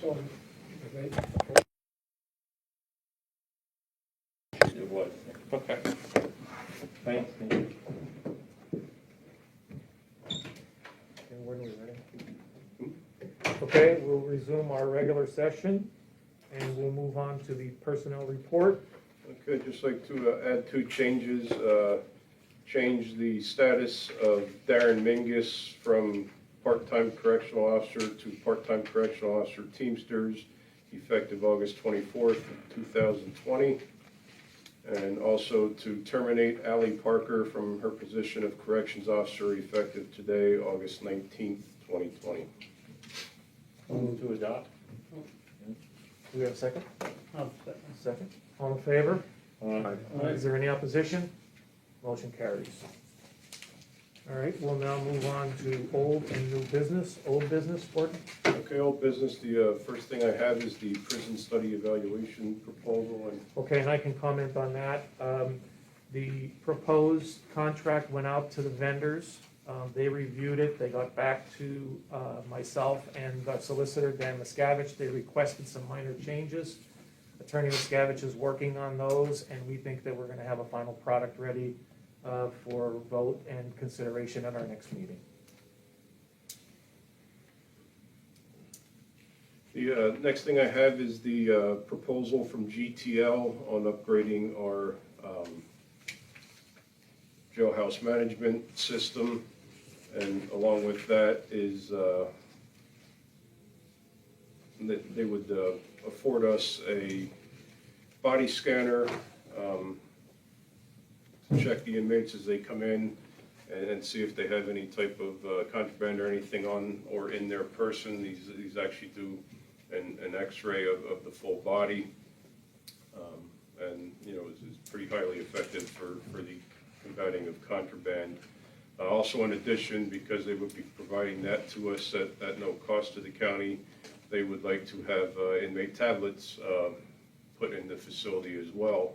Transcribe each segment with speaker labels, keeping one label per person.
Speaker 1: So, okay.
Speaker 2: It was. Okay. Thanks.
Speaker 3: And when we're ready. Okay, we'll resume our regular session, and we'll move on to the personnel report.
Speaker 4: Okay, I'd just like to add two changes. Change the status of Darren Mingus from part-time correctional officer to part-time correctional officer Teamsters, effective August 24th, 2020. And also to terminate Ally Parker from her position of corrections officer, effective today, August 19th, 2020.
Speaker 2: Move to adopt.
Speaker 3: Do we have a second?
Speaker 1: Oh,
Speaker 3: Second. All in favor?
Speaker 2: Aye.
Speaker 3: Is there any opposition? Motion carries. All right, we'll now move on to old and new business. Old business, Gordon?
Speaker 4: Okay, old business, the first thing I have is the prison study evaluation proposal. And
Speaker 3: Okay, and I can comment on that. The proposed contract went out to the vendors. They reviewed it. They got back to myself and the solicitor, Dan Miscavige. They requested some minor changes. Attorney Miscavige is working on those, and we think that we're going to have a final product ready for vote and consideration at our next meeting.
Speaker 4: the next thing I have is the proposal from GTL on upgrading our jailhouse management system. And along with that is that they would afford us a body scanner to check the inmates as they come in and see if they have any type of contraband or anything on or in their person. These actually do an x-ray of the full body. And, you know, it's pretty highly effective for the combating of contraband. Also, in addition, because they would be providing that to us at no cost to the county, they would like to have inmate tablets put in the facility as well.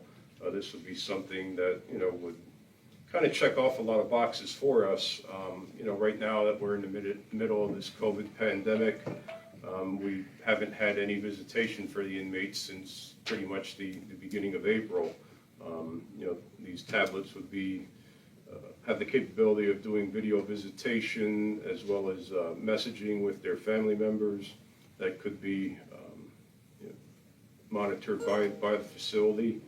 Speaker 4: This would be something that, you know, would kind of check off a lot of boxes for us. You know, right now that we're in the middle of this COVID pandemic, we haven't had any visitation for the inmates since pretty much the beginning of April. You know, these tablets would be have the capability of doing video visitation as well as messaging with their family members that could be you know, monitored by the facility.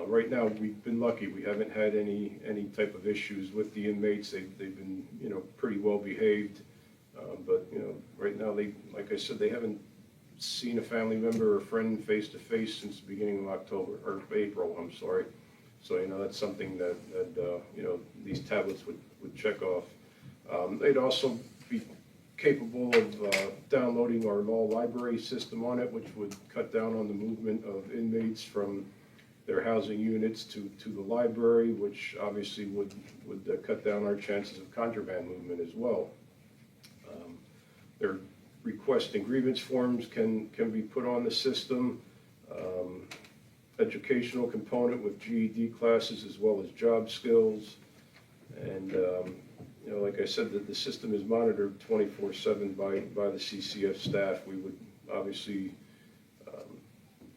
Speaker 4: Right now, we've been lucky. We haven't had any type of issues with the inmates. They've been, you know, pretty well behaved. But, you know, right now, like I said, they haven't seen a family member or friend face to face since the beginning of October, or April, I'm sorry. So, you know, that's something that you know, these tablets would check off. They'd also be capable of downloading our law library system on it, which would cut down on the movement of inmates from their housing units to the library, which obviously would cut down our chances of contraband movement as well. Their request and grievance forms can be put on the system. Educational component with GED classes as well as job skills. And, you know, like I said, the system is monitored 24/7 by the CCF staff. We would obviously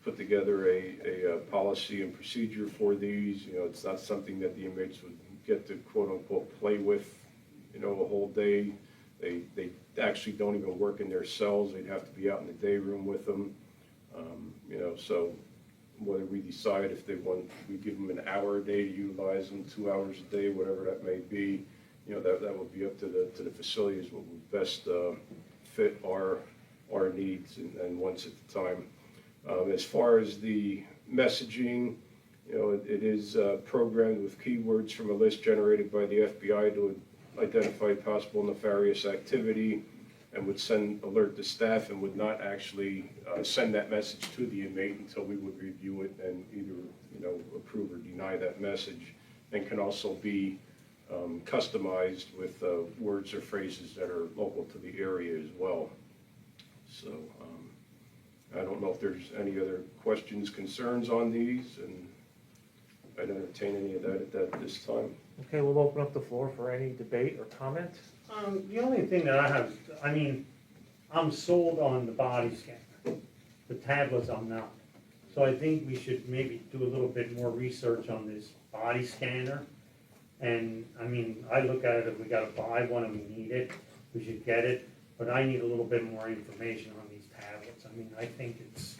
Speaker 4: put together a policy and procedure for these. You know, it's not something that the inmates would get to quote unquote play with, you know, a whole day. They actually don't even work in their cells. They'd have to be out in the day room with them. You know, so whether we decide if they want, we give them an hour a day to utilize them, 2 hours a day, whatever that may be, you know, that would be up to the facilities what would best fit our needs and wants at the time. As far as the messaging, you know, it is programmed with keywords from a list generated by the FBI to identify possible nefarious activity, and would alert the staff and would not actually send that message to the inmate until we would review it and either, you know, approve or deny that message, and can also be customized with words or phrases that are local to the area as well. So I don't know if there's any other questions, concerns on these, and I'd entertain any of that at this time.
Speaker 3: Okay, we'll open up the floor for any debate or comment.
Speaker 1: The only thing that I have, I mean, I'm sold on the body scanner. The tablets, I'm not. So I think we should maybe do a little bit more research on this body scanner. And, I mean, I look at it, if we gotta buy one and we need it, we should get it, but I need a little bit more information on these tablets. I mean, I think it's,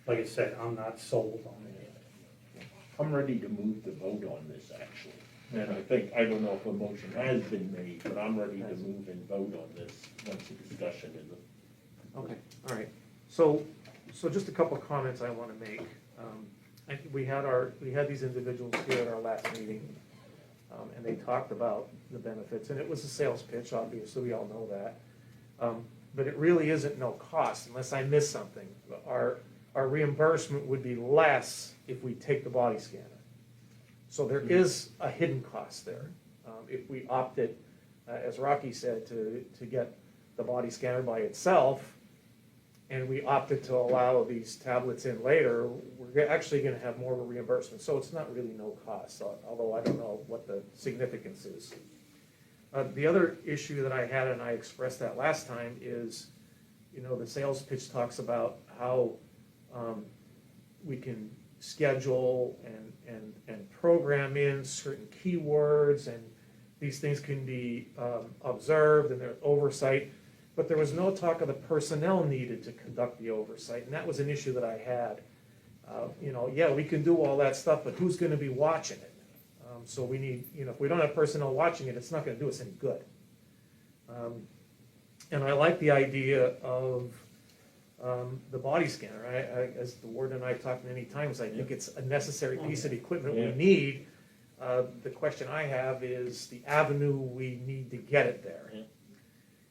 Speaker 1: like I said, I'm not sold on it.
Speaker 5: I'm ready to move the vote on this, actually. And I think, I don't know if a motion has been made, but I'm ready to move and vote on this once the discussion is.
Speaker 3: Okay, all right. So just a couple of comments I want to make. I think we had these individuals here at our last meeting, and they talked about the benefits, and it was a sales pitch, obviously, we all know that. But it really isn't no cost, unless I miss something. Our reimbursement would be less if we take the body scanner. So there is a hidden cost there. If we opted, as Rocky said, to get the body scanner by itself, and we opted to allow these tablets in later, we're actually gonna have more of a reimbursement. So it's not really no cost, although I don't know what the significance is. The other issue that I had, and I expressed that last time, is, the sales pitch talks about how we can schedule and program in certain keywords, and these things can be observed and there's oversight, but there was no talk of the personnel needed to conduct the oversight, and that was an issue that I had. Yeah, we can do all that stuff, but who's gonna be watching it? So we need, if we don't have personnel watching it, it's not gonna do us any good. And I like the idea of the body scanner. As the warden and I have talked many times, I think it's a necessary piece of equipment we need. The question I have is the avenue we need to get it there.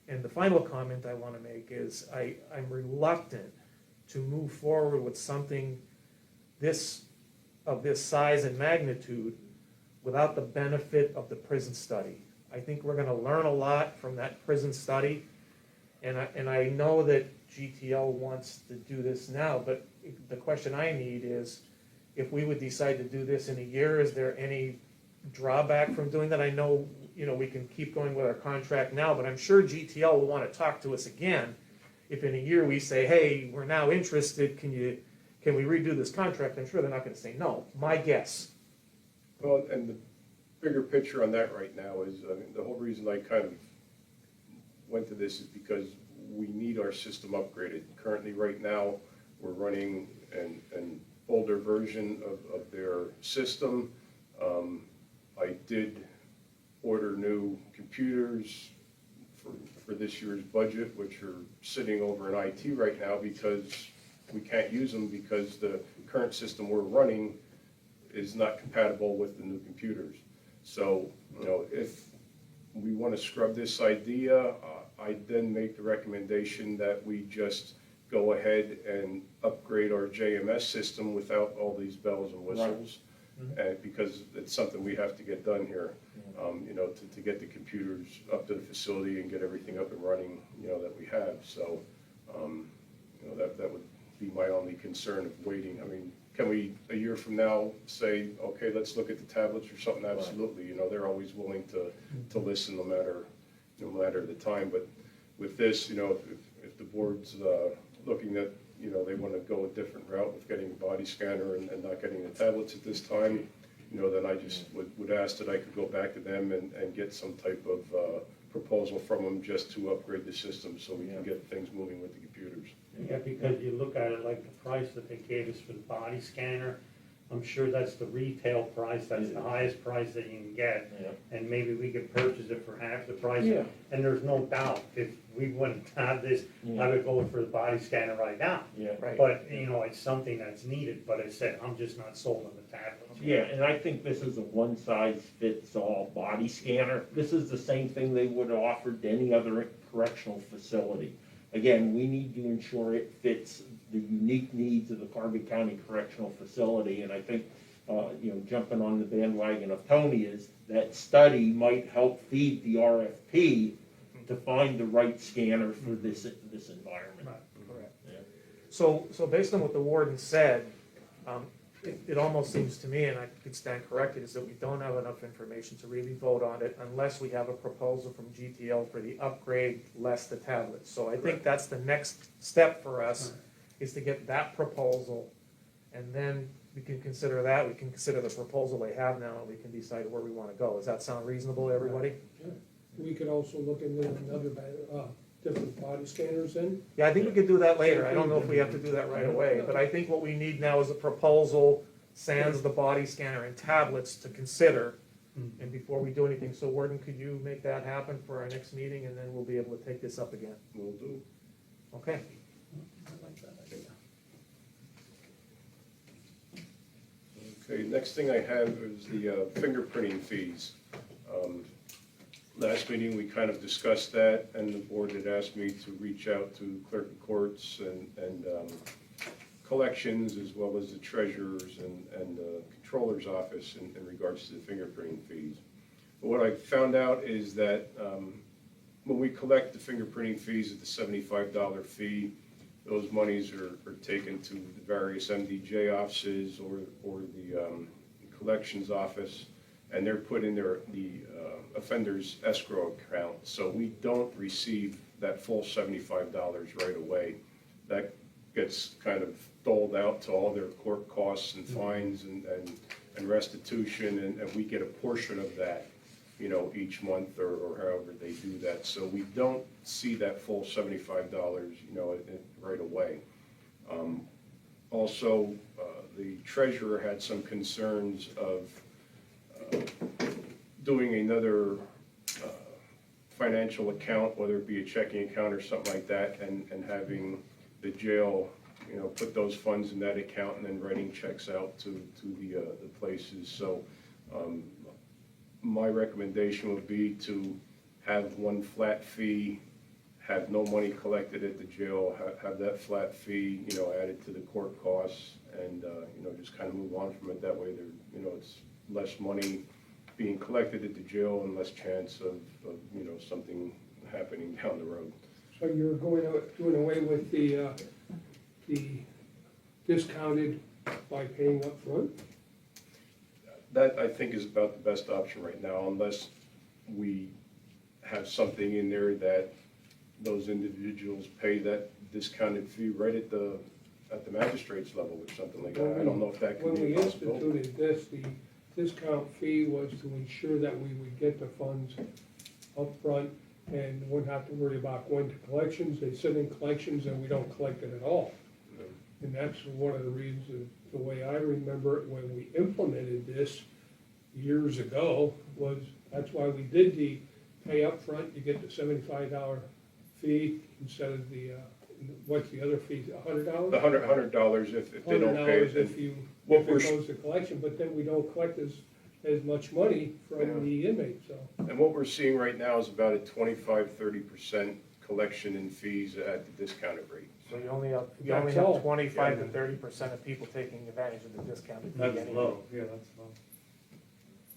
Speaker 3: And the final comment I want to make is I'm reluctant to move forward with something of this size and magnitude without the benefit of the prison study. I think we're going to learn a lot from that prison study, and I know that GTL wants to do this now, but the question I need is, if we would decide to do this in a year, is there any drawback from doing that? I know, we can keep going with our contract now, but I'm sure GTL will want to talk to us again if in a year we say, hey, we're now interested, can we redo this contract? I'm sure they're not going to say no, my guess.
Speaker 4: Well, and the bigger picture on that right now is, the whole reason I kind of went to this is because we need our system upgraded. Currently, right now, we're running an older version of their system. I did order new computers for this year's budget, which are sitting over in IT right now because we can't use them because the current system we're running is not compatible with the new computers. So, if we want to scrub this idea, I then make the recommendation that we just go ahead and upgrade our JMS system without all these bells and whistles. Because it's something we have to get done here, to get the computers up to the facility and get everything up and running, that we have. So, that would be my only concern of waiting. I mean, can we, a year from now, say, okay, let's look at the tablets or something? Absolutely. They're always willing to listen no matter the time. But with this, if the board's looking at, they want to go a different route with getting the body scanner and not getting the tablets at this time, then I just would ask that I could go back to them and get some type of proposal from them just to upgrade the system so we can get things moving with the computers.
Speaker 1: Yeah, because you look at it like the price that they gave us for the body scanner, I'm sure that's the retail price, that's the highest price that you can get. And maybe we could purchase it for half the price. And there's no doubt, if we wouldn't have this, I would go for the body scanner right now.
Speaker 3: Right.
Speaker 1: But, it's something that's needed, but I said, I'm just not sold on the tablets.
Speaker 5: Yeah, and I think this is a one-size-fits-all body scanner. This is the same thing they would have offered to any other correctional facility. Again, we need to ensure it fits the unique needs of the Carbon County Correctional Facility, and I think, jumping on the bandwagon of Tony is that study might help feed the RFP to find the right scanner for this environment.
Speaker 3: Correct. So based on what the warden said, it almost seems to me, and I could stand corrected, is that we don't have enough information to really vote on it unless we have a proposal from GTL for the upgrade less the tablets. So I think that's the next step for us is to get that proposal, and then we can consider that, we can consider the proposal they have now, and we can decide where we wanna go. Does that sound reasonable to everybody?
Speaker 6: We could also look into another, different body scanners then.
Speaker 3: Yeah, I think we could do that later. I don't know if we have to do that right away, but I think what we need now is a proposal, sans the body scanner and tablets to consider. And before we do anything, so Warden, could you make that happen for our next meeting, and then we'll be able to take this up again?
Speaker 4: Will do.
Speaker 3: Okay.
Speaker 1: I like that idea.
Speaker 4: Okay, next thing I have is the fingerprinting fees. Last meeting, we kind of discussed that, and the board had asked me to reach out to clerk of courts and collections, as well as the treasurer's and controller's office in regards to the fingerprinting fees. But what I found out is that when we collect the fingerprinting fees at the $75 fee, those monies are taken to the various MDJ offices or the collections office, and they're put in the offender's escrow account. So we don't receive that full $75 right away. That gets kind of doled out to all their court costs and fines and restitution, and we get a portion of that, you know, each month or however they do that. So we don't see that full $75, you know, right away. Also, the treasurer had some concerns of doing another financial account, whether it be a checking account or something like that, and having the jail, you know, put those funds in that account and then writing checks out to the places. So my recommendation would be to have one flat fee, have no money collected at the jail, have that flat fee, you know, added to the court costs, and you know, just kind of move on from it. That way, there, you know, it's less money being collected at the jail and less chance of you know, something happening down the road.
Speaker 6: So you're doing away with the discounted by paying up front?
Speaker 4: That, I think, is about the best option right now, unless we have something in there that those individuals pay that discounted fee right at the magistrate's level or something like that. I don't know if that could
Speaker 6: When
Speaker 4: be
Speaker 6: we
Speaker 4: possible.
Speaker 6: instituted this, the discount fee was to ensure that we would get the funds up front and wouldn't have to worry about going to collections. They sit in collections and we don't collect it at all. And that's one of the reasons, the way I remember it when we implemented this years ago, was that's why we did the pay up front. You get the $75 fee instead of the, what's the other fee, $100?
Speaker 4: The $100 if they don't pay
Speaker 6: $100
Speaker 4: it.
Speaker 6: if
Speaker 4: what
Speaker 6: it
Speaker 4: we're-
Speaker 6: goes to collection, but then we don't collect as much money from the inmates, so.
Speaker 4: And what we're seeing right now is about a 25–30% collection in fees at the discounted rate.
Speaker 3: So you only have
Speaker 6: That's all.
Speaker 3: 25 to 30% of people taking advantage of the discounted fee
Speaker 1: That's
Speaker 3: anyway.
Speaker 1: low, yeah, that's low.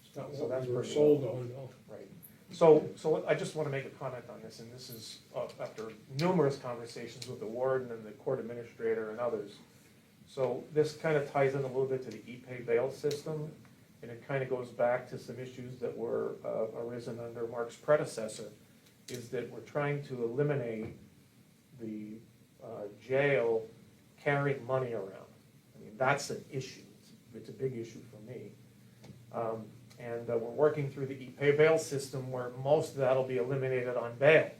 Speaker 6: It's not
Speaker 3: So
Speaker 6: what
Speaker 3: that's
Speaker 6: we were
Speaker 3: pretty
Speaker 6: sold
Speaker 3: low.
Speaker 6: on, no.
Speaker 3: Right. So I just want to make a comment on this, and this is after numerous conversations with the warden and the court administrator and others. So this kind of ties in a little bit to the e-pay bail system, and it kind of goes back to some issues that were arisen under Mark's predecessor, is that we're trying to eliminate the jail carrying money around. I mean, that's an issue. It's a big issue for me. And we're working through the e-pay bail system where most of that will be eliminated on bail.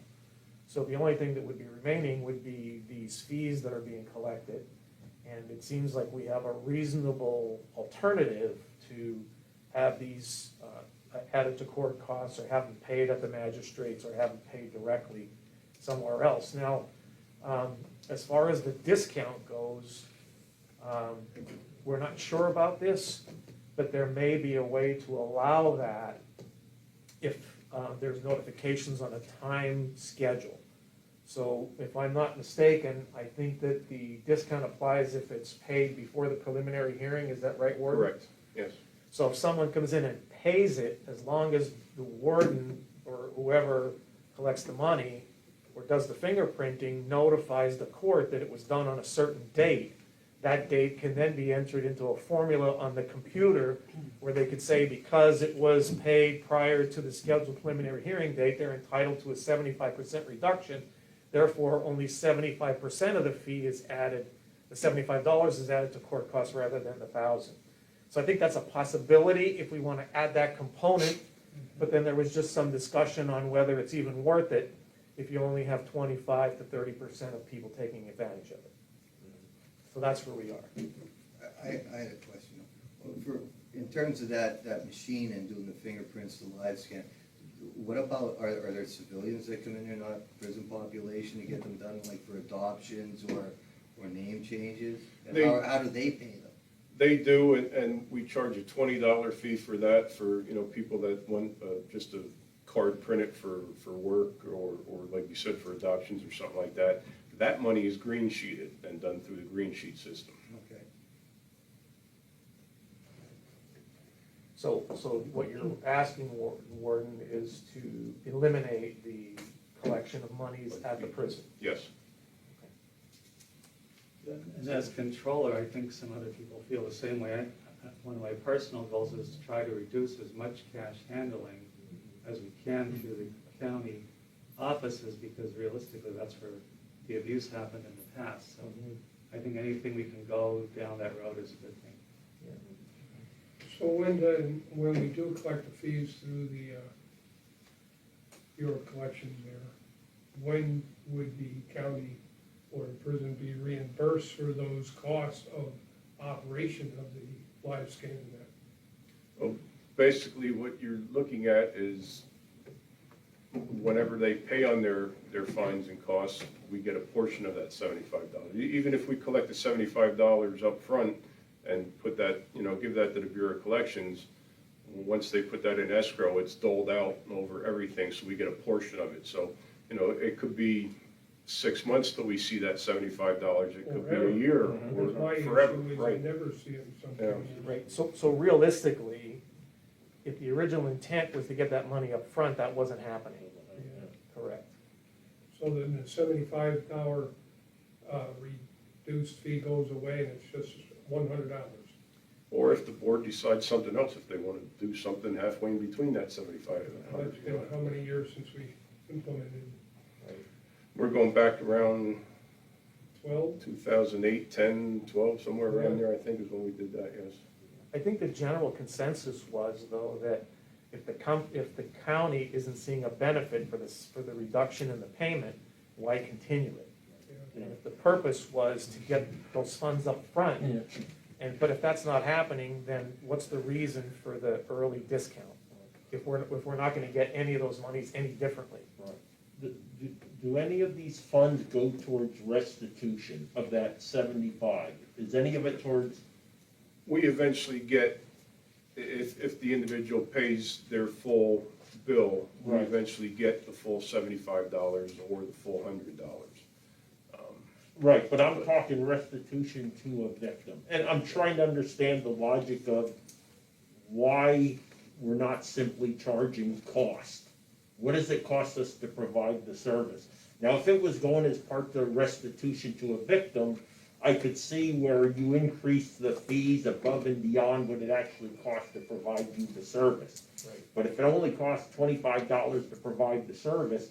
Speaker 3: So the only thing that would be remaining would be these fees that are being collected. And it seems like we have a reasonable alternative to have these added to court costs, or have them paid at the magistrates, or have them paid directly somewhere else. Now, as far as the discount goes, we're not sure about this, but there may be a way to allow that if there's notifications on a time schedule. So if I'm not mistaken, I think that the discount applies if it's paid before the preliminary hearing. Is that right, Warden?
Speaker 4: Correct, yes.
Speaker 3: So if someone comes in and pays it, as long as the warden or whoever collects the money or does the fingerprinting notifies the court that it was done on a certain date, that date can then be entered into a formula on the computer where they could say, because it was paid prior to the scheduled preliminary hearing date, they're entitled to a 75% reduction. Therefore, only 75% of the fee is added the $75 is added to court costs rather than the 1,000. So I think that's a possibility if we want to add that component, but then there was just some discussion on whether it's even worth it if you only have 25 to 30% of people taking advantage of it. So that's where we are.
Speaker 7: I had a question. In terms of that machine and doing the fingerprints, the live scan, what about, are there civilians that come in there, not prison population, to get them done, like for adoptions or name changes? And how do they pay them?
Speaker 4: They do, and we charge a $20 fee for that, for, you know, people that want just a card printed for work, or like you said, for adoptions or something like that. That money is green sheeted and done through the green sheet system.
Speaker 7: Okay.
Speaker 3: So what you're asking, Warden, is to eliminate the collection of monies at the prison?
Speaker 4: Yes.
Speaker 8: And as controller, I think some other people feel the same way. One of my personal goals is to try to reduce as much cash handling as we can through the county offices, because realistically, that's where the abuse happened in the past. So I think anything we can go down that road is a good thing.
Speaker 6: So when we do collect the fees through the Bureau of Collections there, when would the county or the prison be reimbursed for those costs of operation of the live scanning net?
Speaker 4: Well, basically, what you're looking at is whenever they pay on their fines and costs, we get a portion of that $75. Even if we collect the $75 up front and put that, you know, give that to the Bureau of Collections, once they put that in escrow, it's doled out over everything, so we get a portion of it. So, you know, it could be 6 months till we see that $75. It could be a year
Speaker 6: Because my
Speaker 4: or forever.
Speaker 6: issue is I
Speaker 4: Right.
Speaker 6: never see it sometimes.
Speaker 3: Right, so realistically, if the original intent was to get that money up front, that wasn't happening. Correct.
Speaker 6: So then the $75 reduced fee goes away and it's just $100.
Speaker 4: Or if the board decides something else, if they want to do something halfway in between that 75 and
Speaker 6: That's
Speaker 4: 100.
Speaker 6: been how many years since we implemented?
Speaker 4: We're going back around
Speaker 6: 12?
Speaker 4: 2008, 10, 12, somewhere around there, I think is when we did that, yes.
Speaker 3: I think the general consensus was, though, that if the county isn't seeing a benefit for the reduction in the payment, why continue it? And if the purpose was to get those funds up front, but if that's not happening, then what's the reason for the early discount? If we're not gonna get any of those monies any differently.
Speaker 5: Do any of these funds go towards restitution of that 75? Is any of it towards?
Speaker 4: We eventually get, if the individual pays their full bill, we
Speaker 5: Right.
Speaker 4: eventually get the full $75 or the full $100.
Speaker 5: Right, but I'm talking restitution to a victim. And I'm trying to understand the logic of why we're not simply charging cost. What does it cost us to provide the service? Now, if it was going as part of restitution to a victim, I could see where you increase the fees above and beyond what it actually costs to provide you the service.
Speaker 3: Right.
Speaker 5: But if it only costs $25 to provide the service,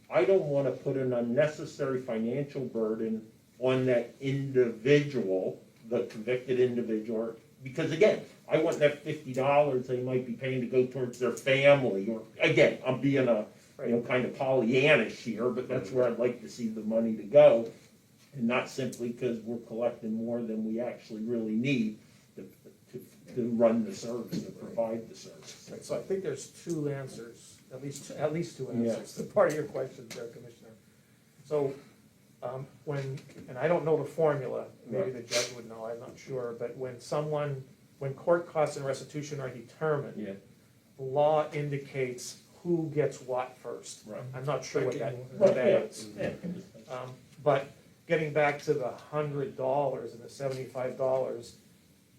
Speaker 5: I don't want to put an unnecessary financial burden on that individual, the convicted individual, because again, I want that $50 they might be paying to go towards their family, or, again, I'm being kind of Pollyannish here, but that's where I'd like to see the money to go, and not simply because we're collecting more than we actually really need to run the service, to provide the service.
Speaker 3: Right, so I think there's two answers, at least two answers to part of your question there, Commissioner. So, and I don't know the formula, maybe the judge would know, I'm not sure, but when court costs and restitution are determined,
Speaker 5: Yeah.
Speaker 3: the law indicates who gets what first.
Speaker 5: Right.
Speaker 3: I'm not sure what that
Speaker 5: Yeah.
Speaker 3: is. But getting back to the $100 and the $75,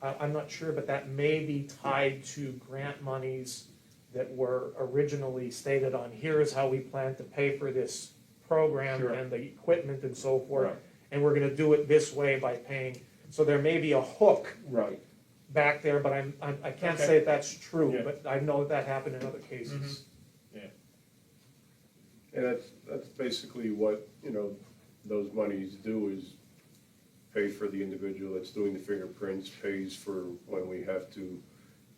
Speaker 3: I'm not sure, but that may be tied to grant monies that were originally stated on, here's how we plan to pay for this program
Speaker 5: Sure.
Speaker 3: and the equipment and so forth.
Speaker 5: Right.
Speaker 3: And we're gonna do it this way by paying, so there may be a hook
Speaker 5: Right.
Speaker 3: back there, but I can't
Speaker 5: Okay.
Speaker 3: say if that's true,
Speaker 5: Yeah.
Speaker 3: but I know that happened in other cases.
Speaker 4: And that's basically what, you know, those monies do, is pay for the individual that's doing the fingerprints, pays for when we have to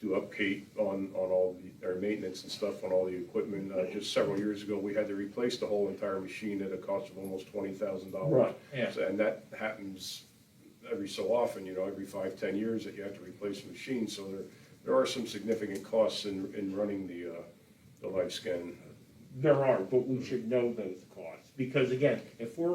Speaker 4: do upkeep on all our maintenance and stuff on all the equipment. Just several years ago, we had to replace the whole entire machine at a cost of almost $20,000.
Speaker 5: Right, yeah.
Speaker 4: And that happens every so often, every 5-10 years that you have to replace a machine. So there are some significant costs in running the live scan.
Speaker 5: There are, but we should know those costs, because again, if we're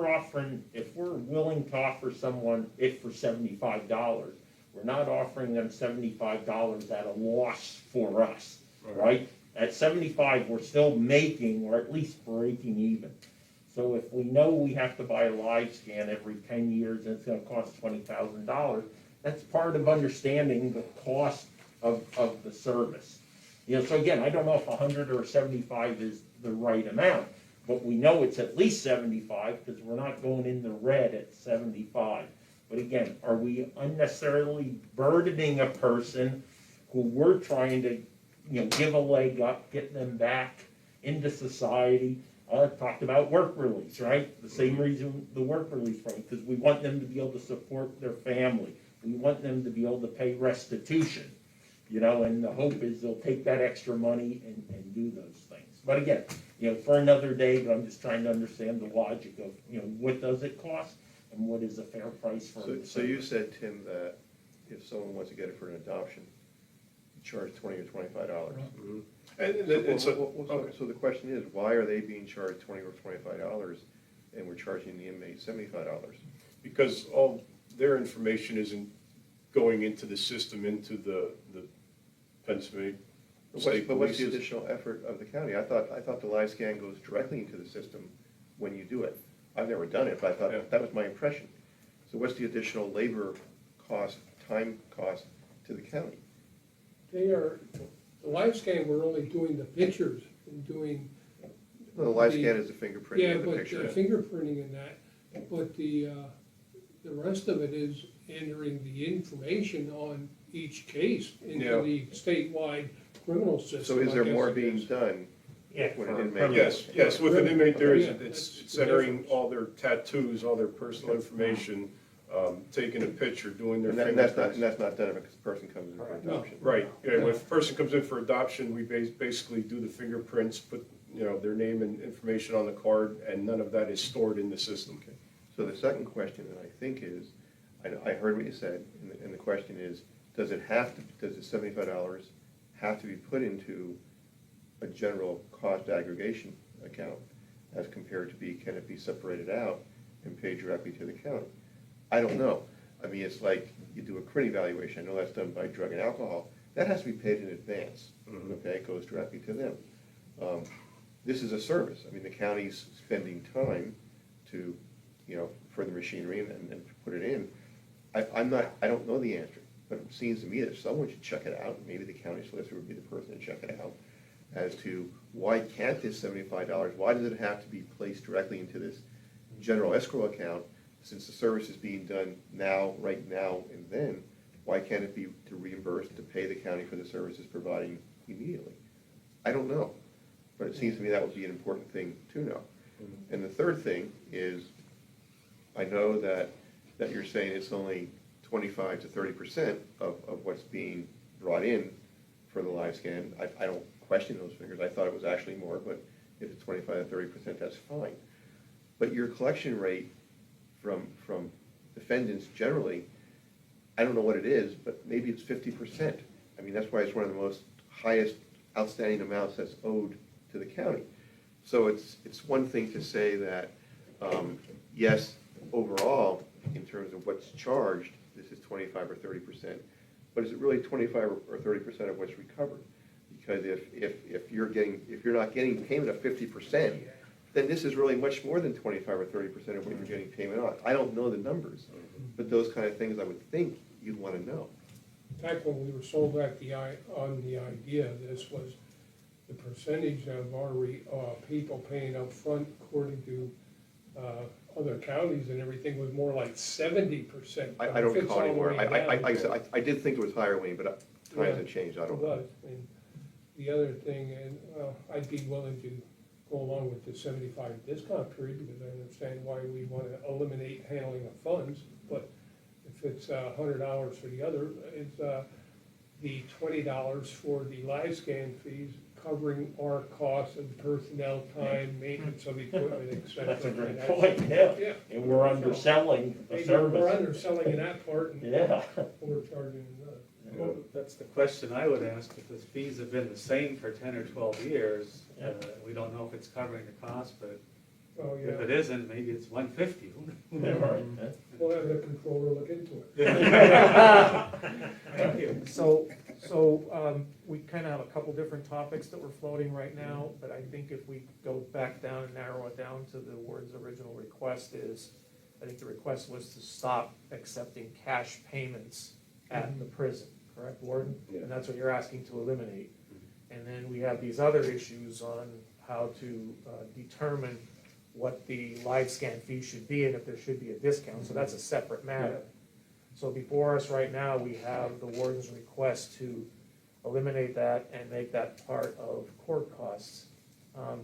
Speaker 5: willing to offer someone it for $75, we're not offering them $75 at a loss for us, right? At 75, we're still making, or at least breaking even. So if we know we have to buy a live scan every 10 years and it's gonna cost $20,000, that's part of understanding the cost of the service. So again, I don't know if 100 or 75 is the right amount, but we know it's at least 75 because we're not going in the red at 75. But again, are we unnecessarily burdening a person who we're trying to, give a leg up, get them back into society? Talked about work release, right? The same reason the work release, right? Because we want them to be able to support their family. We want them to be able to pay restitution, and the hope is they'll take that extra money and do those things. But again, for another day, but I'm just trying to understand the logic of, what does it cost and what is a fair price for it.
Speaker 9: So you said, Tim, that if someone wants to get it for an adoption, you charge $20 or $25. So the question is, why are they being charged $20 or $25 and we're charging the inmate $75?
Speaker 4: Because all their information isn't going into the system, into the Pennsylvania State
Speaker 9: But what's the
Speaker 4: Police.
Speaker 9: additional effort of the county? I thought the live scan goes directly into the system when you do it. I've never done it, but I
Speaker 4: Yeah.
Speaker 9: thought that was my impression. So what's the additional labor cost, time cost to the county?
Speaker 6: The live scan, we're only doing the pictures and doing,
Speaker 9: Well, the live
Speaker 6: The-
Speaker 9: scan is the fingerprint
Speaker 6: yeah,
Speaker 9: of the
Speaker 6: but
Speaker 9: picture.
Speaker 6: fingerprinting and that, but the rest of it is entering the information on each case into
Speaker 4: Yeah.
Speaker 6: the statewide criminal system.
Speaker 9: So is
Speaker 6: I
Speaker 9: there
Speaker 6: guess
Speaker 9: more
Speaker 6: it
Speaker 9: being
Speaker 6: is.
Speaker 9: done?
Speaker 5: Yeah,
Speaker 9: When
Speaker 5: for
Speaker 9: an inmate-
Speaker 5: criminal.
Speaker 4: Yes, with an inmate, there is,
Speaker 6: Yeah,
Speaker 4: it's
Speaker 6: that's the
Speaker 4: entering
Speaker 6: difference.
Speaker 4: all their tattoos, all their personal information, taking a picture, doing their
Speaker 9: And that's
Speaker 4: fingerprints.
Speaker 9: not done if a person comes in for
Speaker 6: No.
Speaker 9: adoption.
Speaker 4: Right, yeah, when a person comes in for adoption, we basically do the fingerprints, put, their name and information on the card, and none of that is stored in the system.
Speaker 9: So the second question that I think is, I heard what you said, and the question is, does the $75 have to be put into a general cost aggregation account as compared to can it be separated out and paid directly to the county? I don't know. I mean, it's like you do a credit evaluation. I know that's done by drug and alcohol. That has to be paid in advance, okay? It goes directly to them. This is a service. I mean, the county's spending time to, for the machinery and put it in. I don't know the answer, but it seems to me that someone should check it out. Maybe the county solicitor would be the person to check it out as to why can't this $75, why does it have to be placed directly into this general escrow account since the service is being done now, right now and then? Why can't it be to reimburse, to pay the county for the services providing immediately? I don't know, but it seems to me that would be an important thing to know. And the third thing is, I know that you're saying it's only 25 to 30% of what's being brought in for the live scan. I don't question those figures. I thought it was actually more, but if it's 25 to 30%, that's fine. But your collection rate from defendants generally, I don't know what it is, but maybe it's 50%. I mean, that's why it's one of the most highest outstanding amounts that's owed to the county. So it's one thing to say that, yes, overall, in terms of what's charged, this is 25 or 30%, but is it really 25 or 30% of what's recovered? Because if you're not getting payment of 50%, then this is really much more than 25 or 30% of what you're getting payment on. I don't know the numbers, but those kind of things I would think you'd want to know.
Speaker 6: In fact, when we were sold on the idea, this was the percentage of our people paying up front according to other counties and everything was more like 70%.
Speaker 9: I don't recall anymore.
Speaker 6: I
Speaker 9: I did think it was higher, Wayne, but times have changed. I don't know.
Speaker 6: And the other thing, and I'd be willing to go along with the 75 discount period because I understand why we want to eliminate handling of funds, but if it's $100 for the other, it's the $20 for the live scan fees covering our costs of personnel time, maintenance of equipment, et cetera.
Speaker 5: That's a great
Speaker 6: And
Speaker 5: point, yeah.
Speaker 6: Yeah.
Speaker 5: And we're underselling the
Speaker 6: Maybe
Speaker 5: service.
Speaker 6: we're underselling in that part and
Speaker 5: Yeah.
Speaker 6: overcharging in another.
Speaker 8: Well, that's the question I would ask, if the fees have been the same for 10 or 12 years,
Speaker 5: Yeah.
Speaker 8: we don't know if it's covering the cost, but
Speaker 6: Oh,
Speaker 8: if it
Speaker 6: yeah,
Speaker 8: isn't, maybe it's 150.
Speaker 5: Yeah, right.
Speaker 6: we'll have the controller look into it.
Speaker 8: Thank you.
Speaker 3: So, we kind of have a couple different topics that we're floating right now, but I think if we go back down and narrow it down to the word's original request is, I think the request was to stop accepting cash payments at the prison, correct, Warden?
Speaker 4: Yeah.
Speaker 3: And that's what you're asking to eliminate. And then we have these other issues on how to determine what the live scan fee should be and if there should be a discount, so that's a separate matter. So before us right now, we have the warden's request to eliminate that and make that part of court costs.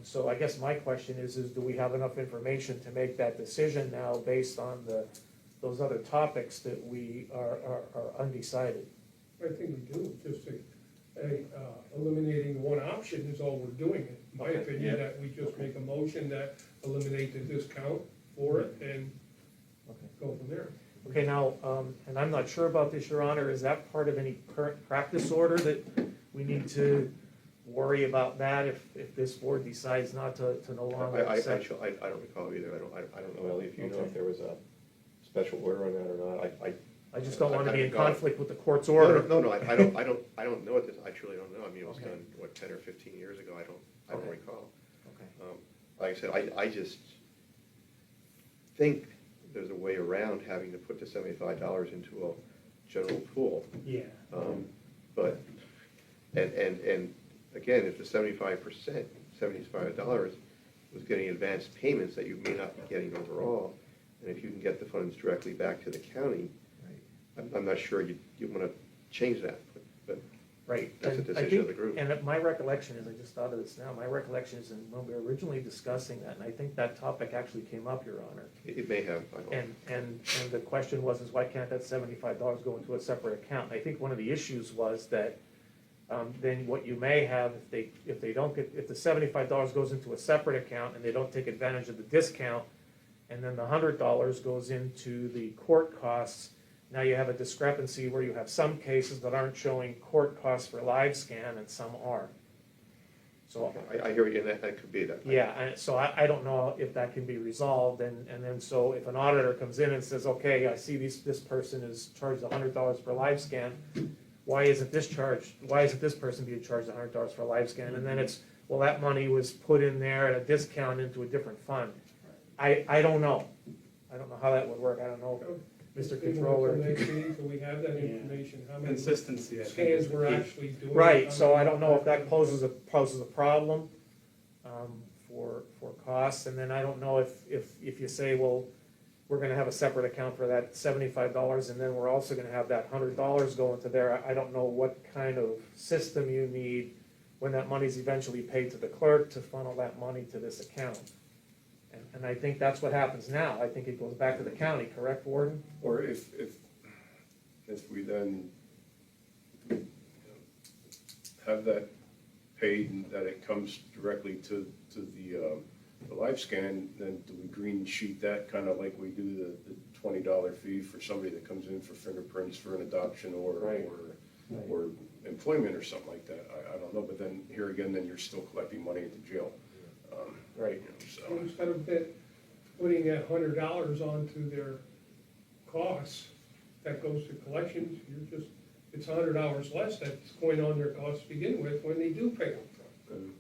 Speaker 3: So I guess my question is do we have enough information to make that decision now based on those other topics that we are undecided?
Speaker 6: I think we do, just eliminating one option is all we're doing, in my
Speaker 3: Okay.
Speaker 6: opinion, that we just make a motion that eliminate the discount for it and
Speaker 3: Okay.
Speaker 6: go from there.
Speaker 3: Okay, now, and I'm not sure about this, Your Honor, is that part of any current practice order that we need to worry about that if this board decides not to no longer
Speaker 9: I
Speaker 3: accept?
Speaker 9: actually, I don't recall either, I don't know, Ellie, if you know
Speaker 3: Okay.
Speaker 9: if there was a special order on that or not,
Speaker 3: I just don't want to be in
Speaker 9: I-
Speaker 3: conflict with the court's order.
Speaker 9: No, I don't know this, I truly don't know, I mean, it was
Speaker 3: Okay.
Speaker 9: done, what, 10 or 15 years ago, I don't
Speaker 3: Okay.
Speaker 9: recall.
Speaker 3: Okay.
Speaker 9: Like I said, I just think there's a way around having to put the $75 into a general pool.
Speaker 1: Yeah.
Speaker 9: But, and again, if the 75% was getting advanced payments that you may not be getting overall, and if you can get the funds directly back to the county, I'm not sure you want to change that, but
Speaker 3: Right.
Speaker 9: that's a
Speaker 3: And I
Speaker 9: decision of
Speaker 3: think-
Speaker 9: the group.
Speaker 3: And my recollection is, I just thought of this now, my recollection is when we were originally discussing that, and I think that topic actually came up, Your Honor.
Speaker 9: It may have, I don't.
Speaker 3: And the question was, why can't that $75 go into a separate account? And I think one of the issues was that then what you may have, if the $75 goes into a separate account and they don't take advantage of the discount, and then the $100 goes into the court costs, now you have a discrepancy where you have some cases that aren't showing court costs for live scan and some are. So,
Speaker 9: I hear you, and that could be that.
Speaker 3: yeah, so I don't know if that can be resolved, and then so if an auditor comes in and says, okay, I see this person is charged $100 for live scan, why isn't this person being charged $100 for a live scan? And then it's, well, that money was put in there at a discount into a different fund. I don't know. I don't know how that would work. I don't know, Mr. Controller.
Speaker 6: Next meeting, so we have that information, how many
Speaker 8: Consistency, I think,
Speaker 6: scans
Speaker 8: is the
Speaker 6: we're
Speaker 8: key.
Speaker 6: actually doing.
Speaker 3: Right,
Speaker 6: how
Speaker 3: so I
Speaker 6: many-
Speaker 3: don't know if that poses a problem for costs, and then I don't know if you say, well, we're gonna have a separate account for that $75, and then we're also gonna have that $100 go into there. I don't know what kind of system you need when that money's eventually paid to the clerk to funnel that money to this account. And I think that's what happens now. I think it goes back to the county, correct, Warden?
Speaker 4: Or if we then have that paid and that it comes directly to the live scan, then do we green sheet that kind of like we do the $20 fee for somebody that comes in for fingerprints for an adoption
Speaker 3: Right.
Speaker 4: or employment or something like that? I don't know, but then here again, then you're still collecting money at the jail.
Speaker 3: Right.
Speaker 6: So
Speaker 4: So,
Speaker 6: instead of putting that $100 onto their costs, that goes to collections, it's $100 less that's going on their costs to begin with when they do pay upfront.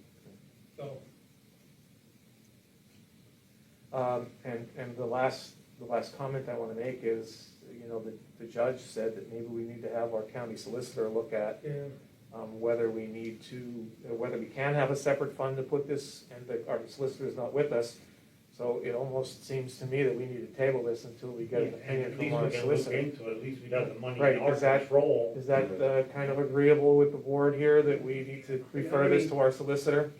Speaker 6: So,
Speaker 3: And the last comment I want to make is, the judge said that maybe we need to have our county solicitor look at
Speaker 6: yeah,
Speaker 3: whether we can have a separate fund to put this, and our solicitor is not with us. So it almost seems to me that we need to table this until we get an opinion
Speaker 1: At
Speaker 3: from
Speaker 1: least
Speaker 3: our
Speaker 1: we can look
Speaker 3: solicitor.
Speaker 1: into it, at least we got the money
Speaker 3: Right,
Speaker 1: in our
Speaker 3: is that-
Speaker 1: control.
Speaker 3: Is that kind of agreeable with the board here, that we need to refer this to our solicitor?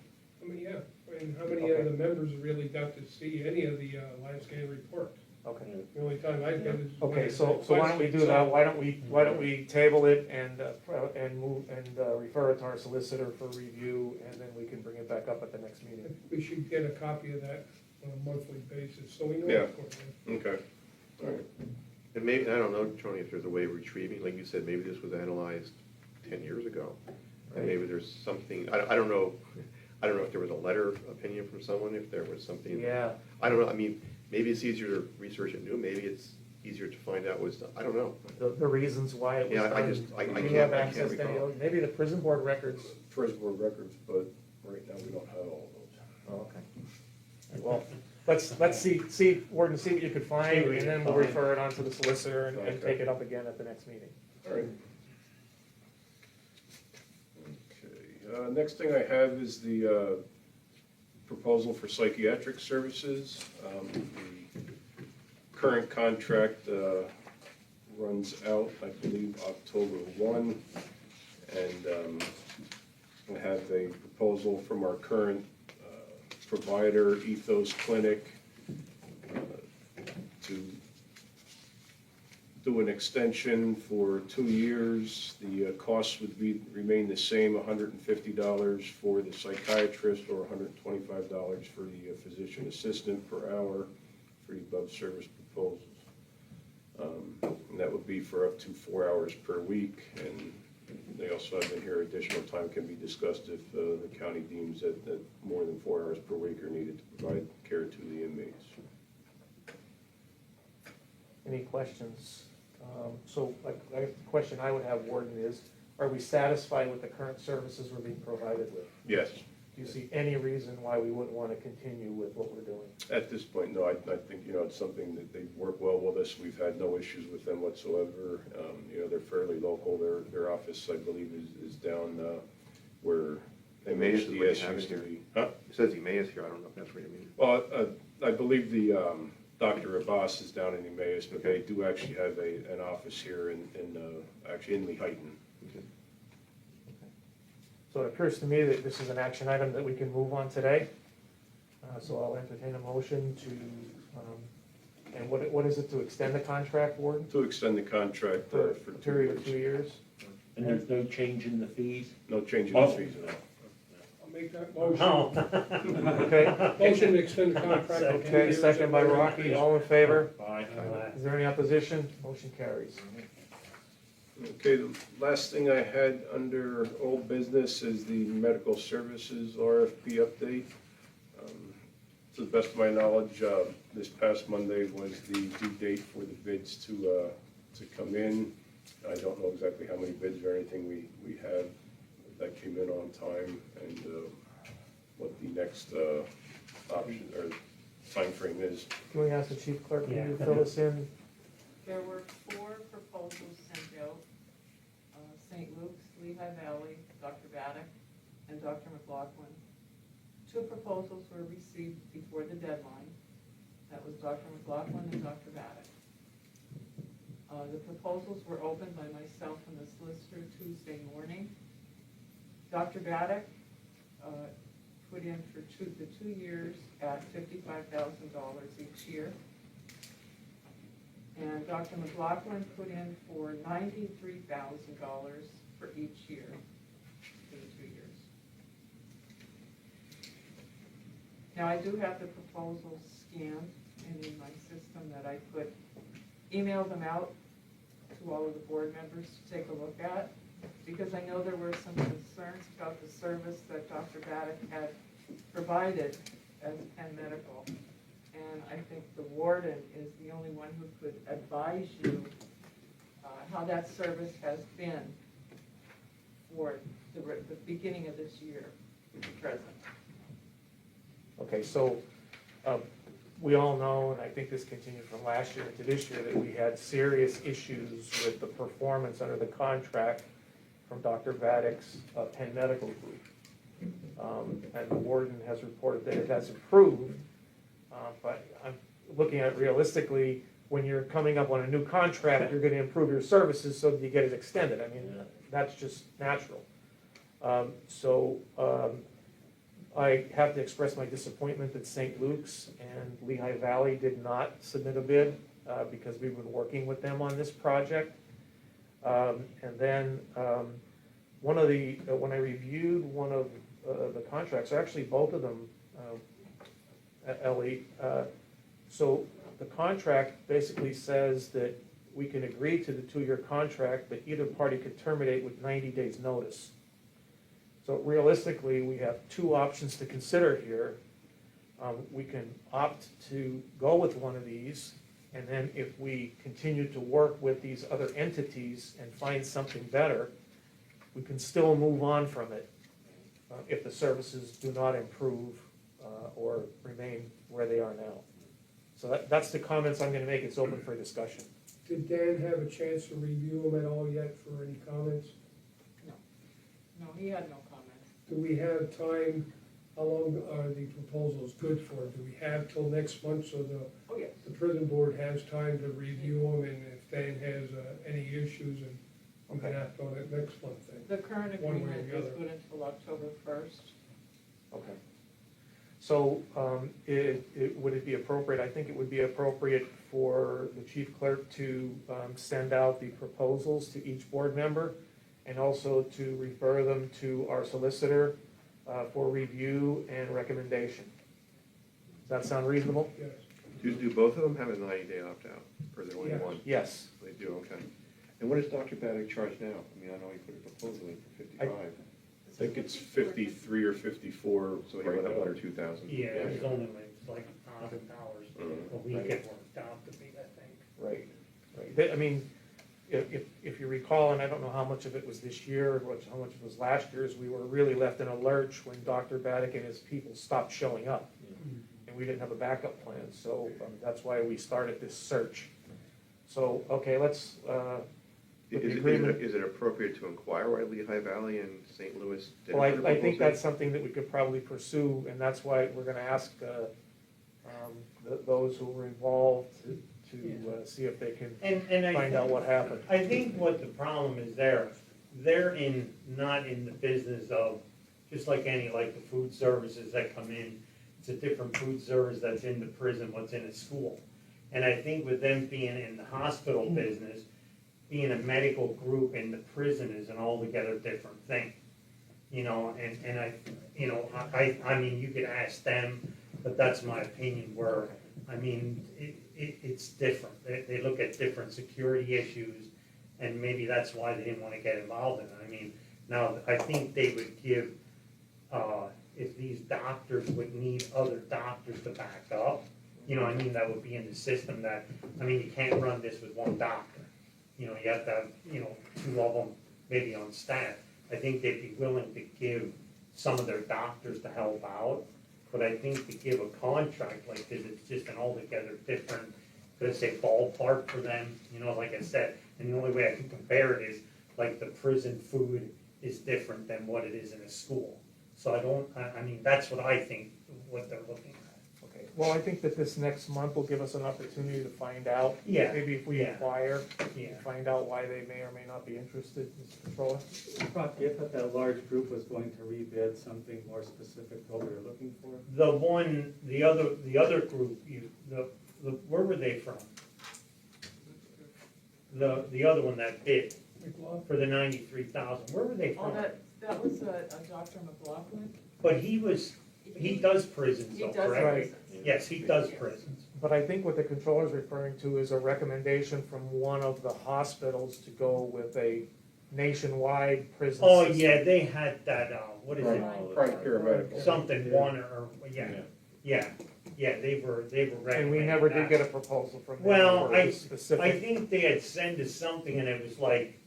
Speaker 6: how many of the members really got to see any of the live scan reports?
Speaker 3: Okay.
Speaker 6: The only time I get is. when
Speaker 3: Okay,
Speaker 6: it's
Speaker 3: so why don't we do
Speaker 6: requested,
Speaker 3: that?
Speaker 6: so-
Speaker 3: Why don't we table it and move, and refer it to our solicitor for review, and then we can bring it back up at the next meeting?
Speaker 6: We should get a copy of that on a monthly basis, so we know
Speaker 4: Yeah.
Speaker 6: what's going on.
Speaker 4: Okay. All right.
Speaker 9: And maybe, I don't know, Tony, if there's a way of retrieving, like you said, maybe this was analyzed 10 years ago. And maybe there's something, I don't know, I don't know if there was a letter of opinion from someone, if there was something.
Speaker 3: Yeah,
Speaker 9: I don't know, I mean, maybe it's easier to research it new, maybe it's easier to find out what's, I don't know.
Speaker 3: the reasons why it was
Speaker 9: Yeah, I
Speaker 3: done.
Speaker 9: just- I
Speaker 3: Do
Speaker 9: can't-
Speaker 3: you have
Speaker 9: I can't
Speaker 3: access to any
Speaker 9: recall.
Speaker 3: of those? Maybe the prison board records.
Speaker 4: First board records, but right now we don't have all of those.
Speaker 3: Oh, okay. Well, let's see, Warden, see what you could find,
Speaker 1: See what
Speaker 3: and
Speaker 1: you
Speaker 3: then
Speaker 1: can
Speaker 3: we'll
Speaker 1: find.
Speaker 3: refer it on to the solicitor and
Speaker 4: Okay.
Speaker 3: take it up again at the next meeting.
Speaker 4: All right. Okay, next thing I have is the proposal for psychiatric services. The current contract runs out, I believe, October 1. And I have a proposal from our current provider, Ethos Clinic, to do an extension for 2 years. The costs would remain the same, $150 for the psychiatrist or $125 for the physician assistant per hour for the above service proposals. And that would be for up to 4 hours per week. And they also have in here additional time can be discussed if the county deems that more than 4 hours per week are needed to provide care to the inmates.
Speaker 3: Any questions? So, the question I would have, Warden, is, are we satisfied with the current services we're being provided with?
Speaker 4: Yes.
Speaker 3: Do you see any reason why we wouldn't want to continue with what we're doing?
Speaker 4: At this point, no, I think, it's something that they work well with us. We've had no issues with them whatsoever. They're fairly local. Their office, I believe, is down where
Speaker 9: Emmaus is what you
Speaker 4: MHDS
Speaker 9: have
Speaker 4: used to
Speaker 9: in
Speaker 4: be. Huh?
Speaker 9: It says Emmaus here, I don't know if that's what you mean.
Speaker 4: Well, I believe the Dr. Abbas is down in Emmaus, but they do actually have an office here actually in Lehighton.
Speaker 3: So it appears to me that this is an action item that we can move on today. So I'll entertain a motion to, and what is it, to extend the contract, Warden?
Speaker 4: To extend the contract
Speaker 3: For a
Speaker 4: for 2
Speaker 3: period of
Speaker 4: years.
Speaker 3: 2 years?
Speaker 5: And there's no change in the fees?
Speaker 4: No change in the fees at all.
Speaker 6: I'll make that motion.
Speaker 1: No.
Speaker 3: Okay,
Speaker 6: Motion to extend the contract. for 2
Speaker 3: okay,
Speaker 6: years.
Speaker 3: second by Rocky, all in favor?
Speaker 5: Aye.
Speaker 3: Is there any opposition? Motion carries.
Speaker 4: Okay, the last thing I had under old business is the medical services RFP update. To the best of my knowledge, this past Monday was the due date for the bids to come in. I don't know exactly how many bids or anything we had that came in on time, and what the next option or timeframe is.
Speaker 3: Can we ask the chief clerk, can you
Speaker 1: Yeah.
Speaker 3: fill us in?
Speaker 10: There were 4 proposals sent out. St. Luke's, Lehigh Valley, Dr. Baddock, and Dr. McLaughlin. 2 proposals were received before the deadline. That was Dr. McLaughlin and Dr. Baddock. The proposals were opened by myself and the solicitor Tuesday morning. Dr. Baddock put in for the 2 years at $55,000 each year. And Dr. McLaughlin put in for $93,000 for each year, for the 2 years. Now, I do have the proposals scanned and in my system that I emailed them out to all of the board members to take a look at, because I know there were some concerns about the service that Dr. Baddock had provided as Penn Medical. And I think the warden is the only one who could advise you how that service has been for the beginning of this year to present.
Speaker 3: Okay, so, we all know, and I think this continued from last year into this year, that we had serious issues with the performance under the contract from Dr. Vadek's Penn Medical Group. And the warden has reported that it has improved, but I'm looking at it realistically, when you're coming up on a new contract, you're gonna improve your services so that you get it extended. I mean, that's just natural. I have to express my disappointment that St. Luke's and Lehigh Valley did not submit a bid, because we've been working with them on this project. And then, one of the, when I reviewed one of the contracts, or actually both of them, Ellie, so the contract basically says that we can agree to the 2-year contract, but either party could terminate with 90 days' notice. So realistically, we have 2 options to consider here. We can opt to go with one of these, and then if we continue to work with these other entities and find something better, we can still move on from it if the services do not improve or remain where they are now. So that's the comments I'm gonna make. It's open for discussion.
Speaker 6: Did Dan have a chance to review them at all yet for any comments?
Speaker 10: No, he had no comment.
Speaker 6: Do we have time, how long are the proposals good for? Do we have till next month so
Speaker 10: Oh, yes.
Speaker 6: the prison board has time to review them, and if Dan has any issues, and we can act on it next month then?
Speaker 10: The current
Speaker 6: One way or
Speaker 10: agreement
Speaker 6: the
Speaker 10: is
Speaker 6: other.
Speaker 10: good until October 1st.
Speaker 3: Okay. So, would it be appropriate, I think it would be appropriate for the chief clerk to send out the proposals to each board member, and also to refer them to our solicitor for review and recommendation. Does that sound reasonable?
Speaker 6: Yes.
Speaker 9: Do both of them have a 90-day opt-out, or is there only
Speaker 6: Yes.
Speaker 9: one?
Speaker 3: Yes.
Speaker 9: They do, okay. And what does Dr. Baddick charge now? I mean, I know he put a proposal in for 55,
Speaker 4: I think it's 53 or 54
Speaker 9: so he
Speaker 4: right
Speaker 9: went up
Speaker 4: now.
Speaker 9: 1 or 2,000.
Speaker 1: Yeah, it's only like $1,000 a week
Speaker 3: Right.
Speaker 1: it worked out to be, I think.
Speaker 3: Right, right. I mean, if you recall, and I don't know how much of it was this year, or how much was last year's, we were really left in a lurch when Dr. Baddick and his people stopped showing up. And we didn't have a backup plan, so that's why we started this search. So, okay, let's, with the agreement.
Speaker 9: Is it appropriate to inquire why Lehigh Valley and St. Louis didn't
Speaker 3: Well,
Speaker 9: put a
Speaker 3: I think
Speaker 9: proposal in?
Speaker 3: that's something that we could probably pursue, and that's why we're gonna ask those who were involved to see if they can
Speaker 1: And I
Speaker 3: find out what happened.
Speaker 1: I think what the problem is they're not in the business of, just like the food services that come in, it's a different food service that's in the prison, what's in a school. And I think with them being in the hospital business, being a medical group in the prison is an altogether different thing. You know, and I mean, you could ask them, but that's my opinion, where, I mean, it's different. They look at different security issues, and maybe that's why they didn't want to get involved in it. I mean, now, I think they would give, if these doctors would need other doctors to back up, you know, I mean, that would be in the system that, I mean, you can't run this with one doctor. You know, you have to have, 2 of them maybe on staff. I think they'd be willing to give some of their doctors to help out, but I think to give a contract like this, it's just an altogether different, let's say, ballpark for them, like I said. And the only way I can compare it is, like, the prison food is different than what it is in a school. So I mean, that's what I think, what they're looking at.
Speaker 3: Okay, well, I think that this next month will give us an opportunity to find out.
Speaker 1: Yeah,
Speaker 3: Maybe if we
Speaker 1: yeah.
Speaker 3: inquire,
Speaker 1: Yeah.
Speaker 3: find out why they may or may not be interested, Mr. Controller.
Speaker 8: Rocky, I thought that large group was going to rebid something more specific to what we were looking for.
Speaker 1: The other group, where were they from? The other one that bid
Speaker 6: McLaughlin?
Speaker 1: for the 93,000, where were they
Speaker 10: Oh,
Speaker 1: from?
Speaker 10: that was a Dr. McLaughlin.
Speaker 1: But he does prisons
Speaker 10: He
Speaker 1: though,
Speaker 10: does
Speaker 1: correct?
Speaker 10: prisons.
Speaker 1: Yes, he does prisons.
Speaker 3: But I think what the controller is referring to is a recommendation from one of the hospitals to go with a nationwide prison
Speaker 1: Oh,
Speaker 3: system.
Speaker 1: yeah, they had that, what is it?
Speaker 4: Private paramedical.
Speaker 1: Something one or, yeah, they were recommending
Speaker 3: And we never
Speaker 1: that.
Speaker 3: did get a proposal from them
Speaker 1: Well,
Speaker 3: for a specific.
Speaker 1: I think they had sent us something and it was like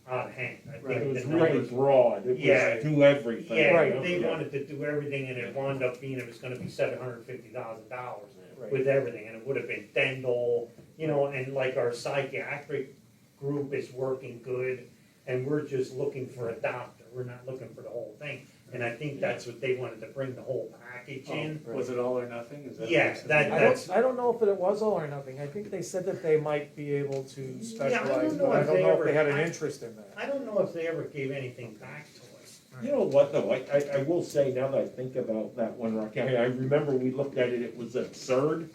Speaker 1: out of hand. I
Speaker 5: Right,
Speaker 1: think
Speaker 5: it was
Speaker 1: the
Speaker 5: really
Speaker 1: numbers-
Speaker 5: broad, it
Speaker 1: Yeah.
Speaker 5: was do everything.
Speaker 1: Yeah,
Speaker 3: Right.
Speaker 1: they wanted to do everything and it wound up being, it was gonna be $750,000
Speaker 3: Right.
Speaker 1: with everything, and it would have been dental, and like our psychiatric group is working good, and we're just looking for a doctor, we're not looking for the whole thing. And I think that's what they wanted to bring the whole package in.
Speaker 8: Was it all or nothing? Is that?
Speaker 1: Yeah,
Speaker 8: what
Speaker 1: that-
Speaker 8: it's-
Speaker 3: I don't know if it was all or nothing. I think they said that they might be able to specialize,
Speaker 1: know
Speaker 3: but I
Speaker 1: if
Speaker 3: don't
Speaker 1: they
Speaker 3: know if
Speaker 1: ever-
Speaker 3: they had an interest in that.
Speaker 1: I don't know if they ever gave anything back to us.
Speaker 5: You know what, though, I will say, now that I think about that one, Rocky, I remember we looked at it, it was absurd,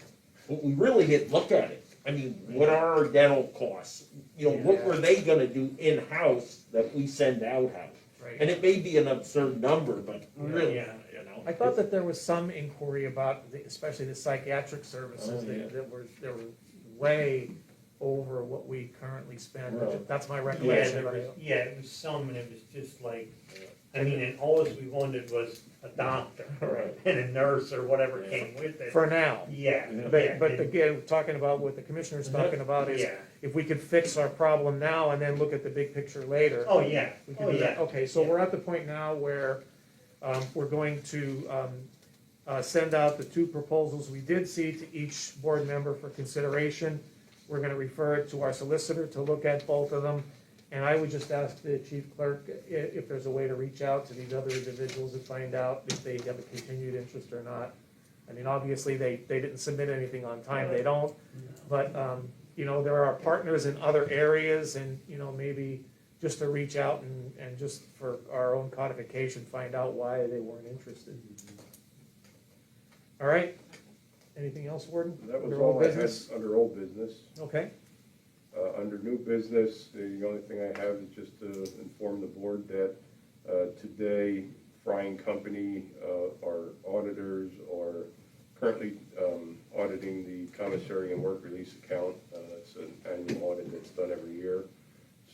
Speaker 5: but we really didn't look at it. I mean, what are our dental costs? You know, what were they gonna do in-house that we send out-house? And
Speaker 3: Right.
Speaker 5: it may be an absurd number, but really,
Speaker 1: Yeah.
Speaker 5: you know.
Speaker 3: I thought that there was some inquiry about, especially the psychiatric services,
Speaker 5: Oh, yeah.
Speaker 3: that were way over what we currently spend.
Speaker 5: Right.
Speaker 3: That's my
Speaker 1: Yeah,
Speaker 3: recollection.
Speaker 1: it was some, and it was just like, I mean, and all we wanted was a doctor
Speaker 5: Right.
Speaker 1: and a nurse or whatever
Speaker 5: Yeah.
Speaker 1: came with it.
Speaker 3: For now.
Speaker 1: Yeah.
Speaker 3: But again, talking about what the commissioner's talking about is,
Speaker 1: Yeah.
Speaker 3: if we could fix our problem now and then look at the big picture later.
Speaker 1: Oh, yeah,
Speaker 3: We can
Speaker 1: oh,
Speaker 3: do that.
Speaker 1: yeah.
Speaker 3: Okay, so
Speaker 1: Yeah.
Speaker 3: we're at the point now where we're going to send out the two proposals we did see to each board member for consideration. We're gonna refer it to our solicitor to look at both of them. And I would just ask the chief clerk if there's a way to reach out to these other individuals and find out if they have a continued interest or not. I mean, obviously, they didn't submit anything on time, they don't. But, you know, there are partners in other areas and, you know, maybe just to reach out and just for our own codification, find out why they weren't interested. All right, anything else, Warden?
Speaker 4: That was
Speaker 3: Under old
Speaker 4: all I had
Speaker 3: business?
Speaker 4: under old business.
Speaker 3: Okay,
Speaker 4: Under new business, the only thing I have is just to inform the board that today, Frying Company, our auditors, are currently auditing the commissary and work release account. It's an annual audit that's done every year.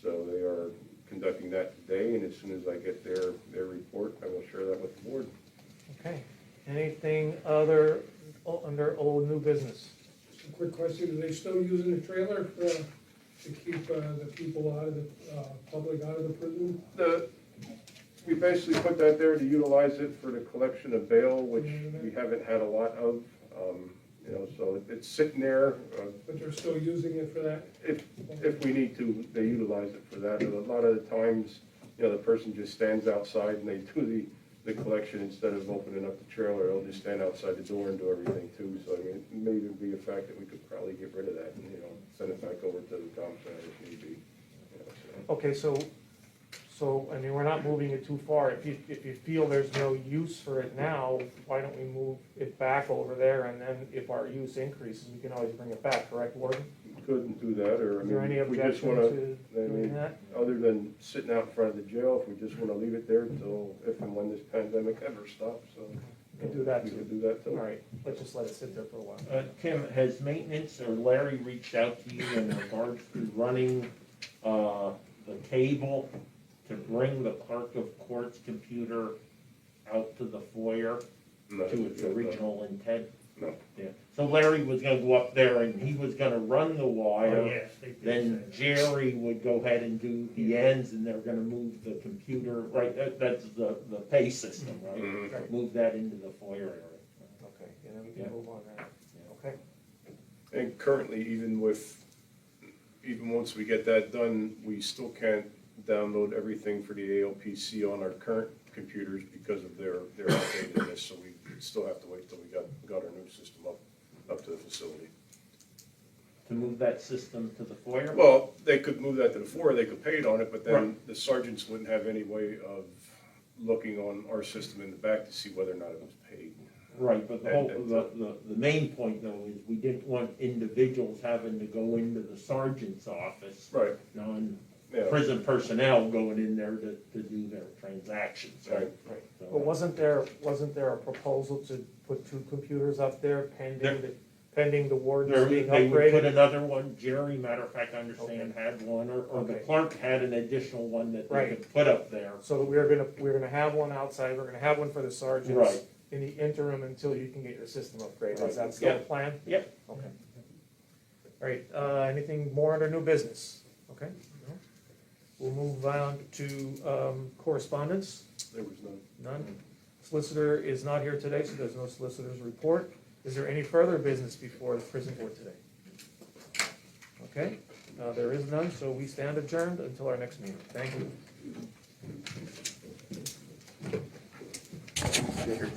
Speaker 4: So they are conducting that today, and as soon as I get their report, I will share that with the board.
Speaker 3: okay. Anything other, under old new business?
Speaker 6: Just a quick question, are they still using the trailer to keep the people out of the, public out of the prison?
Speaker 4: We basically put that there to utilize it for the collection of bail, which we haven't had a lot of. You know, so it's sitting there.
Speaker 6: But they're still using it for that?
Speaker 4: If we need to, they utilize it for that. And a lot of the times, you know, the person just stands outside and they do the collection instead of opening up the trailer. They'll just stand outside the door and do everything too. So I mean, it may even be a fact that we could probably get rid of that and, you know, send it back over to the commissary if need be. You know, so.
Speaker 3: Okay, so, I mean, we're not moving it too far. If you feel there's no use for it now, why don't we move it back over there, and then if our use increases, we can always bring it back, correct, Warden?
Speaker 4: Couldn't do that, or I
Speaker 3: Is there any
Speaker 4: mean, we just
Speaker 3: objection
Speaker 4: wanna,
Speaker 3: to
Speaker 4: I
Speaker 3: doing
Speaker 4: mean,
Speaker 3: that?
Speaker 4: other than sitting out in front of the jail, if we just wanna leave it there until if and when this pandemic ever stops, so.
Speaker 3: We can do that
Speaker 4: We
Speaker 3: too.
Speaker 4: could do that
Speaker 3: All
Speaker 4: too.
Speaker 3: right, let's just let it sit there for a while.
Speaker 5: Tim, has maintenance or Larry reached out to you in regards to running, the cable to bring the clerk of court's computer out to the foyer
Speaker 4: No,
Speaker 5: to its original intent?
Speaker 4: No.
Speaker 5: Yeah, so Larry was gonna go up there and he was gonna run the
Speaker 1: Oh,
Speaker 5: wire.
Speaker 1: yes, they did
Speaker 5: Then
Speaker 1: say
Speaker 5: Jerry would go ahead and do the ends and they're gonna move the computer, right, that's the pay system, right?
Speaker 4: Mhm.
Speaker 3: Right.
Speaker 5: Move that into the foyer area.
Speaker 3: Okay, and then we
Speaker 5: Yeah.
Speaker 3: can move on that. Okay,
Speaker 4: And currently, even once we get that done, we still can't download everything for the ALPC on our current computers because of their outdatedness, so we still have to wait till we got our new system up to the facility.
Speaker 5: To move that system to the foyer?
Speaker 4: Well, they could move that to the floor, they could pay it on it, but then
Speaker 5: Right.
Speaker 4: the sergeants wouldn't have any way of looking on our system in the back to see whether or not it was paid.
Speaker 5: Right, but the main point though is we didn't want individuals having to go into the sergeant's office.
Speaker 4: Right. Yeah.
Speaker 5: Non-prison personnel going in there to do their transactions, right?
Speaker 4: Right.
Speaker 5: So-
Speaker 3: but wasn't there a proposal to put two computers up there pending the wardens being
Speaker 5: They would put
Speaker 3: upgraded?
Speaker 5: another one, Jerry, matter of fact, I understand had one, or the
Speaker 3: Okay.
Speaker 5: clerk had an additional one that they
Speaker 3: Right.
Speaker 5: could put up there.
Speaker 3: So we're gonna have one outside, we're gonna have one for the sergeants.
Speaker 5: Right.
Speaker 3: In the interim until you can get your system upgraded,
Speaker 5: Right.
Speaker 3: is that still the
Speaker 5: Yeah.
Speaker 3: plan?
Speaker 5: Yep.
Speaker 3: Okay. All right, anything more under new business? Okay. No. We'll move on to correspondence,
Speaker 4: There was none.
Speaker 3: none. Solicitor is not here today, so there's no solicitor's report. Is there any further business before the prison board today? Okay, there is none, so we stand adjourned until our next meeting. Thank you.
Speaker 9: Cheers.